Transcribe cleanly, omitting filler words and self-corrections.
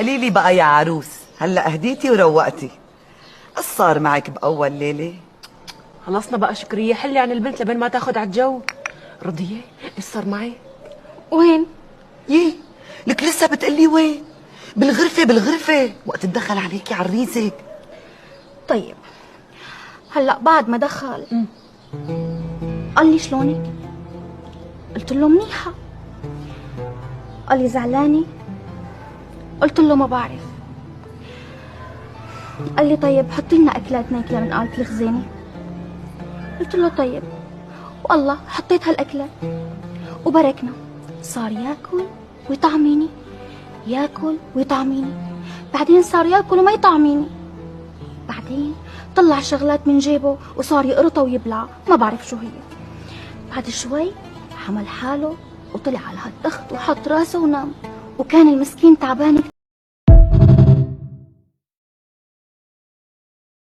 قولي لي بقى يا عروس، هلا هديتي وروقتي، ايش صار معك باول ليله؟ خلصنا بقى شكرية، حلي عن البنت لبين ما تاخد على الجو. رضية، ايش صار معي؟ وين؟ يي لك لسه بتقلي وين؟ بالغرفة وقت تدخل عليكي عريسك. طيب هلا بعد ما دخل قال لي شلونك؟ قلت له منيحة. قال لي زعلانة؟ قلت له ما بعرف. قال لي طيب حطي لنا اكلات ناكلها من قالة الخزينة. قلت له طيب. والله حطيت هالاكلات وبركنا. صار ياكل ويطعميني، ياكل ويطعميني، بعدين صار ياكل وما يطعميني، بعدين طلع شغلات من جيبه وصار يقرطها ويبلع ما بعرف شو هي. بعد شوي حمل حاله وطلع على هالتخت وحط راسه ونام، وكان المسكين تعبان